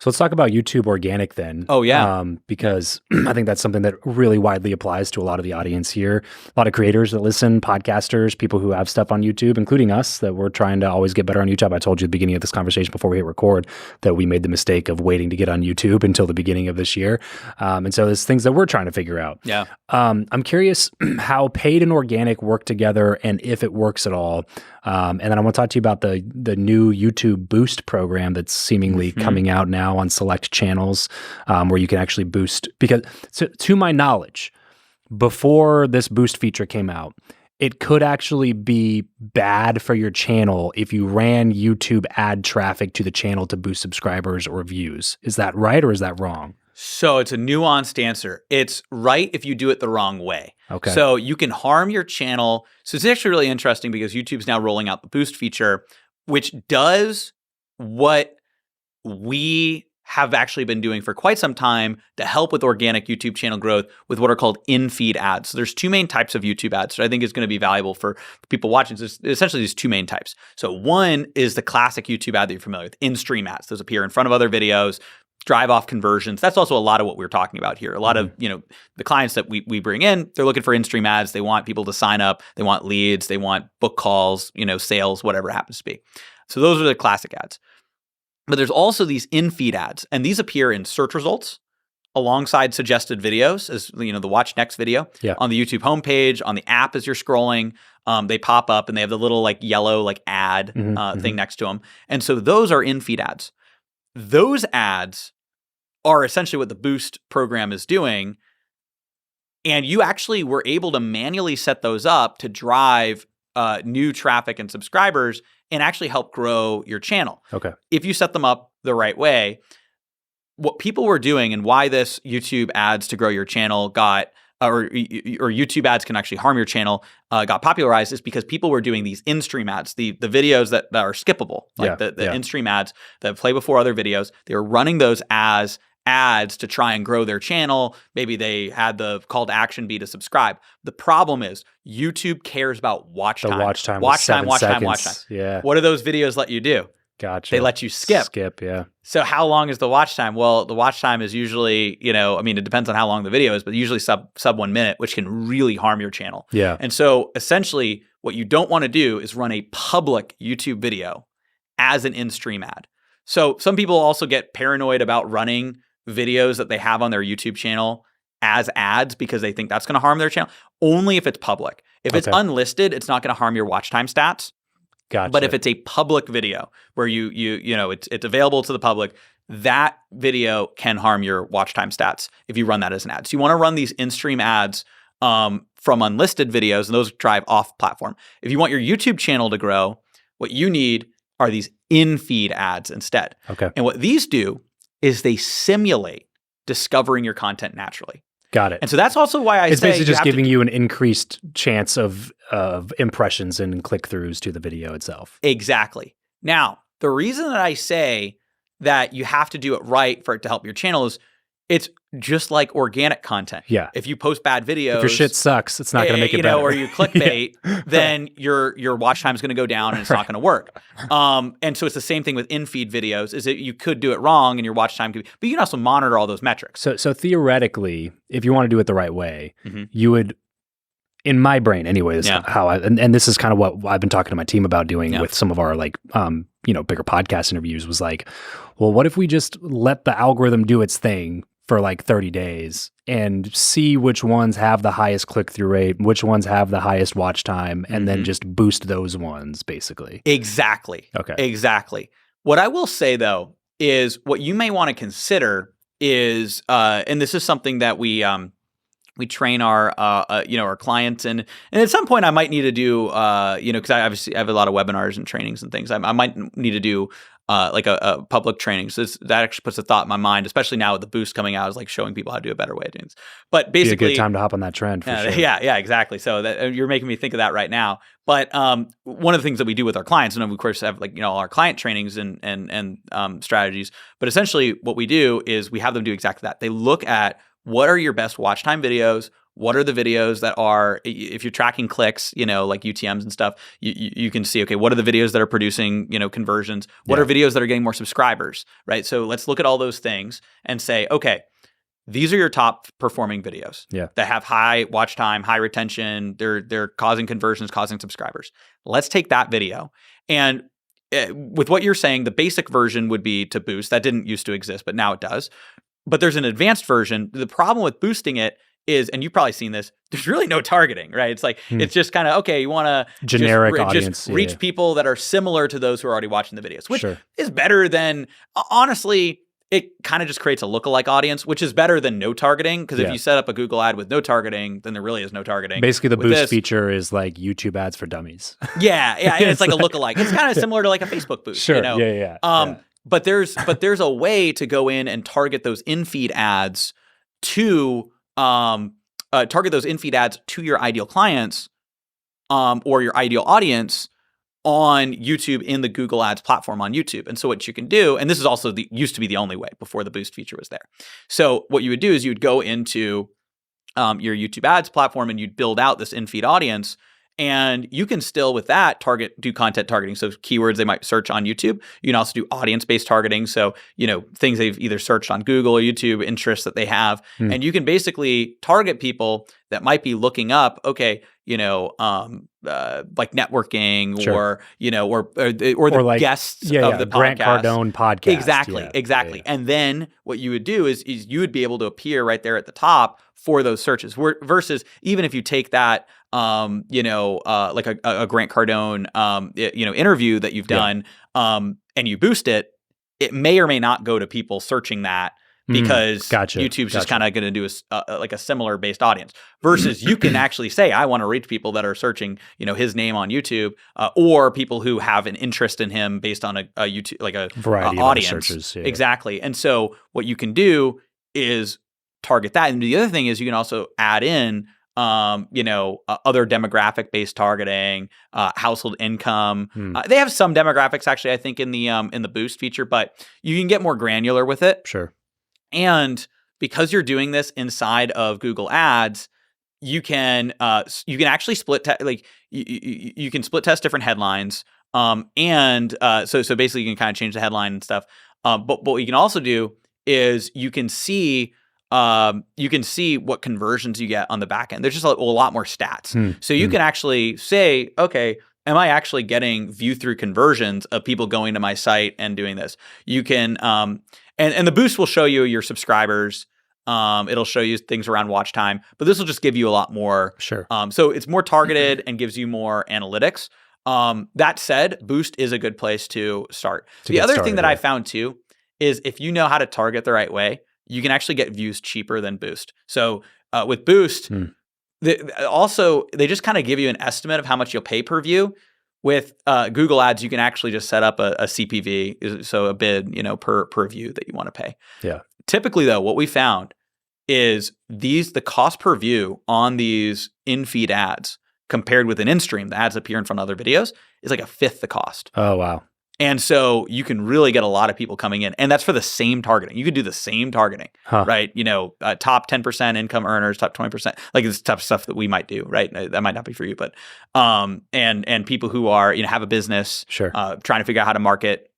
So let's talk about YouTube organic then. Oh, yeah. Because I think that's something that really widely applies to a lot of the audience here. A lot of creators that listen, podcasters, people who have stuff on YouTube, including us, that we're trying to always get better on YouTube. I told you at the beginning of this conversation before we hit record that we made the mistake of waiting to get on YouTube until the beginning of this year. And so there's things that we're trying to figure out. Yeah. I'm curious how paid and organic work together and if it works at all. And then I want to talk to you about the new YouTube Boost program that's seemingly coming out now on select channels, where you can actually boost. Because to my knowledge, before this Boost feature came out, it could actually be bad for your channel if you ran YouTube ad traffic to the channel to boost subscribers or views. Is that right or is that wrong? So it's a nuanced answer. It's right if you do it the wrong way. Okay. So you can harm your channel. So it's actually really interesting because YouTube's now rolling out the Boost feature, which does what we have actually been doing for quite some time to help with organic YouTube channel growth with what are called in-feed ads. So there's two main types of YouTube ads that I think is going to be valuable for people watching. So there's essentially these two main types. So one is the classic YouTube ad that you're familiar with, in-stream ads. Those appear in front of other videos, drive off conversions. That's also a lot of what we're talking about here. A lot of, the clients that we bring in, they're looking for in-stream ads. They want people to sign up. They want leads. They want book calls, sales, whatever it happens to be. So those are the classic ads. But there's also these in-feed ads, and these appear in search results alongside suggested videos, as the watch next video on the YouTube homepage, on the app as you're scrolling. They pop up and they have the little yellow ad thing next to them. And so those are in-feed ads. Those ads are essentially what the Boost program is doing. And you actually were able to manually set those up to drive new traffic and subscribers and actually help grow your channel. Okay. If you set them up the right way, what people were doing and why this YouTube ads to grow your channel or YouTube ads can actually harm your channel got popularized is because people were doing these in-stream ads, the videos that are skippable, the in-stream ads that play before other videos. They were running those as ads to try and grow their channel. Maybe they had the call to action be to subscribe. The problem is YouTube cares about watch time. Watch time. Yeah. What do those videos let you do? Gotcha. They let you skip. Yeah. So how long is the watch time? Well, the watch time is usually, it depends on how long the video is, but usually sub 1 minute, which can really harm your channel. Yeah. And so essentially what you don't want to do is run a public YouTube video as an in-stream ad. So some people also get paranoid about running videos that they have on their YouTube channel as ads because they think that's going to harm their channel. Only if it's public. If it's unlisted, it's not going to harm your watch time stats. Gotcha. But if it's a public video where it's available to the public, that video can harm your watch time stats if you run that as an ad. So you want to run these in-stream ads from unlisted videos, and those drive off platform. If you want your YouTube channel to grow, what you need are these in-feed ads instead. Okay. And what these do is they simulate discovering your content naturally. Got it. And so that's also why it's basically just giving you an increased chance of impressions and click-throughs to the video itself. Exactly. Now, the reason that I say that you have to do it right for it to help your channel is it's just like organic content. Yeah. If you post bad videos, if your shit sucks, it's not going to make it better. Or you clickbait, then your watch time is going to go down and it's not going to work. And so it's the same thing with in-feed videos. Is that you could do it wrong and your watch time could be, but you can also monitor all those metrics. So theoretically, if you want to do it the right way, you would, in my brain anyway, this is how and this is kind of what I've been talking to my team about doing with some of our bigger podcast interviews was well, what if we just let the algorithm do its thing for 30 days and see which ones have the highest click-through rate, which ones have the highest watch time, and then just boost those ones, basically. Exactly. Okay. Exactly. What I will say, though, is what you may want to consider is, and this is something that we train our clients in, and at some point I might need to do, because I obviously have a lot of webinars and trainings and things. I might need to do a public training. So that actually puts a thought in my mind, especially now with the Boost coming out, is showing people how to do a better way of doing this. But basically, be a good time to hop on that trend for sure. Yeah, exactly. So that you're making me think of that right now. But one of the things that we do with our clients, and we of course have our client trainings and strategies. But essentially, what we do is we have them do exactly that. They look at what are your best watch time videos, what are the videos that are, if you're tracking clicks, like UTMs and stuff, you can see, okay, what are the videos that are producing, conversions? What are videos that are getting more subscribers, right? So let's look at all those things and say, okay, these are your top performing videos that have high watch time, high retention. They're causing conversions, causing subscribers. Let's take that video. And with what you're saying, the basic version would be to boost. That didn't used to exist, but now it does. But there's an advanced version. The problem with boosting it is, and you've probably seen this, there's really no targeting, right? It's like, it's just kind of, okay, you want to generic audience, just reach people that are similar to those who are already watching the videos, which is better than, honestly, it kind of just creates a lookalike audience, which is better than no targeting. Because if you set up a Google ad with no targeting, then there really is no targeting. Basically, the boost feature is like YouTube ads for dummies. Yeah, and it's like a lookalike. It's kind of similar to like a Facebook boost. Sure, But there's a way to go in and target those in-feed ads to your ideal clients or your ideal audience on YouTube in the Google Ads platform on YouTube. And so what you can do, and this is also used to be the only way before the boost feature was there. So what you would do is you would go into your YouTube Ads platform and you'd build out this in-feed audience. And you can still, with that, do content targeting. So keywords they might search on YouTube. You can also do audience-based targeting. So, things they've either searched on Google or YouTube, interests that they have. And you can basically target people that might be looking up, okay, like networking or the like, guests of the podcast. Grant Cardone podcast. Exactly. Yeah. And then what you would do is you would be able to appear right there at the top for those searches. Versus even if you take that, like a Grant Cardone, interview that you've done, and you boost it, it may or may not go to people searching that. Because YouTube's just kind of going to do a similar based audience. Versus you can actually say, I want to reach people that are searching, his name on YouTube, or people who have an interest in him based on a YouTube, like a variety of audience. Searches. Yeah. Exactly. And so what you can do is target that. And the other thing is you can also add in, other demographic based targeting, household income. They have some demographics actually, I think in the boost feature, but you can get more granular with it. Sure. And because you're doing this inside of Google Ads, you can actually split you can split test different headlines. So basically you can kind of change the headline and stuff. But what you can also do is you can see what conversions you get on the back end. There's just a lot more stats. So you can actually say, okay, am I actually getting view through conversions of people going to my site and doing this? You can, and the boost will show you your subscribers. It'll show you things around watch time, but this will just give you a lot more. Sure. So it's more targeted and gives you more analytics. That said, boost is a good place to start. The other thing that I found too is if you know how to target the right way, you can actually get views cheaper than boost. So with boost, they just kind of give you an estimate of how much you'll pay per view. With Google Ads, you can actually just set up a CPV, so a bid, per view that you want to pay. Yeah. Typically, though, what we found is the cost per view on these in-feed ads compared with an in-stream, the ads appear in front of other videos, is like a fifth the cost. Oh, wow. And so you can really get a lot of people coming in, and that's for the same targeting. You could do the same targeting, right? Top 10% income earners, top 20%, like this type of stuff that we might do, right? That might not be for you, but and people who are have a business, sure, trying to figure out how to market.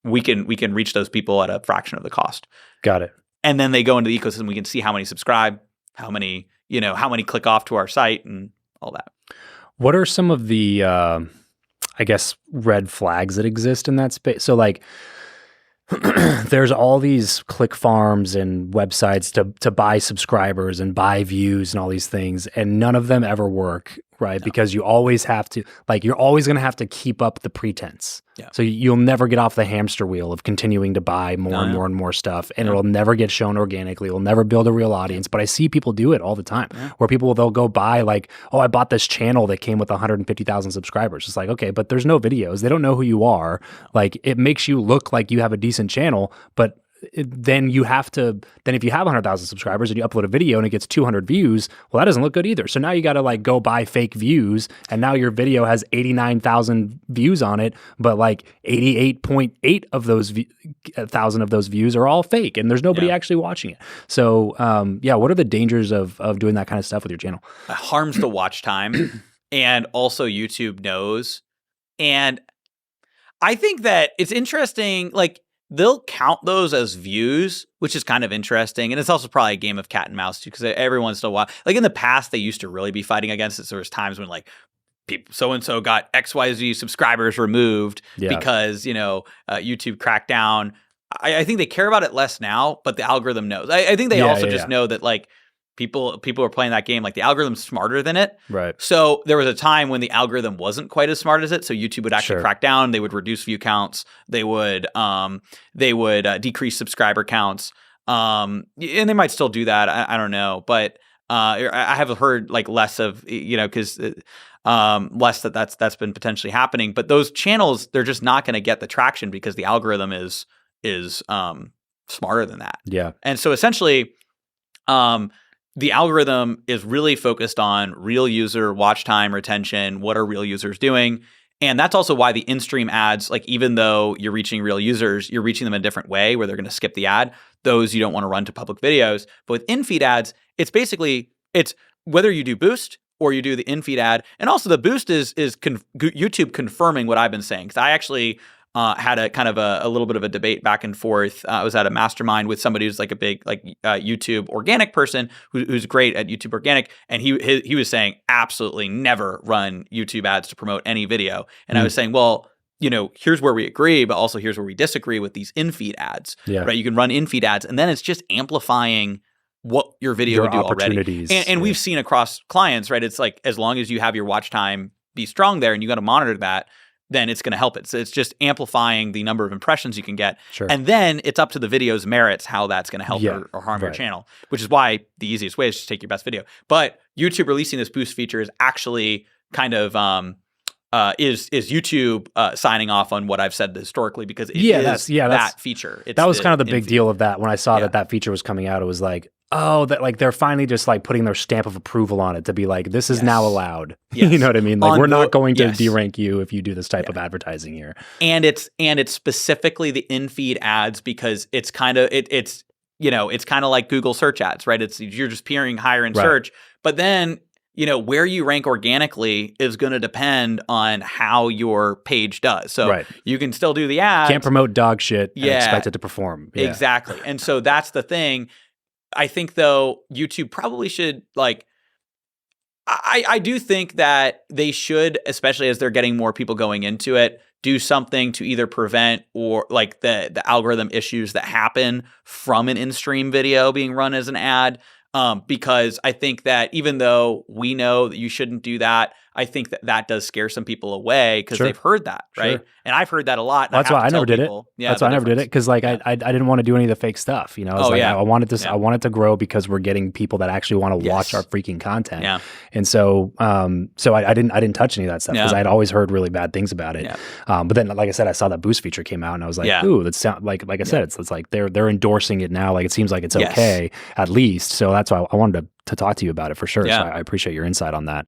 We can reach those people at a fraction of the cost. Got it. And then they go into the ecosystem. We can see how many subscribe, how many click off to our site, and all that. What are some of the I guess red flags that exist in that space? So like there's all these click farms and websites to buy subscribers and buy views and all these things, and none of them ever work, right? No. Because you always have to, you're always going to have to keep up the pretense. Yeah. So you'll never get off the hamster wheel of continuing to buy more and more and more stuff, and it'll never get shown organically. It'll never build a real audience. But I see people do it all the time, where they'll go buy I bought this channel that came with 150,000 subscribers. It's like, okay, but there's no videos. They don't know who you are. It makes you look like you have a decent channel, but then if you have 100,000 subscribers and you upload a video and it gets 200 views, well, that doesn't look good either. So now you got to like go buy fake views, and now your video has 89,000 views on it, but like 88.8 of those thousand of those views are all fake, and there's nobody actually watching it. So what are the dangers of doing that kind of stuff with your channel? It harms the watch time, and also YouTube knows. And I think that it's interesting, like they'll count those as views, which is kind of interesting. And it's also probably a game of cat and mouse too, because every once in a while, like in the past, they used to really be fighting against it. So there's times when like people, so-and-so got XYZ subscribers removed because, YouTube cracked down. I think they care about it less now, but the algorithm knows. I think they also just know that like, people are playing that game, like the algorithm's smarter than it. Right. So there was a time when the algorithm wasn't quite as smart as it. So YouTube would actually crack down. They would reduce view counts. They would decrease subscriber counts. And they might still do that. I don't know. But I have heard like less of, because less that's been potentially happening. But those channels, they're just not going to get the traction because the algorithm is smarter than that. Yeah. And so essentially, the algorithm is really focused on real user watch time retention. What are real users doing? And that's also why the in-stream ads, like even though you're reaching real users, you're reaching them in a different way where they're going to skip the ad. Those you don't want to run to public videos. But with in-feed ads, it's whether you do boost or you do the in-feed ad. And also the boost is YouTube confirming what I've been saying. Because I actually had a kind of a little bit of a debate back and forth. I was at a mastermind with somebody who's like a big YouTube organic person who's great at YouTube organic, and he was saying absolutely never run YouTube ads to promote any video. And I was saying, well, here's where we agree, but also here's where we disagree with these in-feed ads. Right? You can run in-feed ads, and then it's just amplifying what your video would do already. And we've seen across clients, right? It's like as long as you have your watch time be strong there, and you got to monitor that, then it's going to help it. So it's just amplifying the number of impressions you can get. And then it's up to the video's merits how that's going to help or harm your channel, which is why the easiest way is to take your best video. But YouTube releasing this boost feature is actually kind of is YouTube signing off on what I've said historically, because it is that feature. That was kind of the big deal of that. When I saw that feature was coming out, it was like, oh, that like they're finally just like putting their stamp of approval on it to be like, this is now allowed. You know what I mean? Like we're not going to derank you if you do this type of advertising here. And it's specifically the in-feed ads, because it's kind of it's kind of like Google search ads, right? You're just appearing higher in search, but then where you rank organically is going to depend on how your page does. So you can still do the ads. Can't promote dog shit and expect it to perform. Exactly. And so that's the thing. I think though YouTube probably should I do think that they should, especially as they're getting more people going into it, do something to either prevent or like the algorithm issues that happen from an in-stream video being run as an ad. Because I think that even though we know that you shouldn't do that, I think that does scare some people away because they've heard that, right? And I've heard that a lot. That's why I never did it. That's why I never did it, because like I didn't want to do any of the fake stuff. I wanted this. I wanted to grow because we're getting people that actually want to watch our freaking content. And so I didn't touch any of that stuff because I'd always heard really bad things about it. But then, like I said, I saw that boost feature came out and I was like, ooh, that sound like I said, it's like they're endorsing it now. Like it seems like it's okay at least. So that's why I wanted to talk to you about it for sure. So I appreciate your insight on that.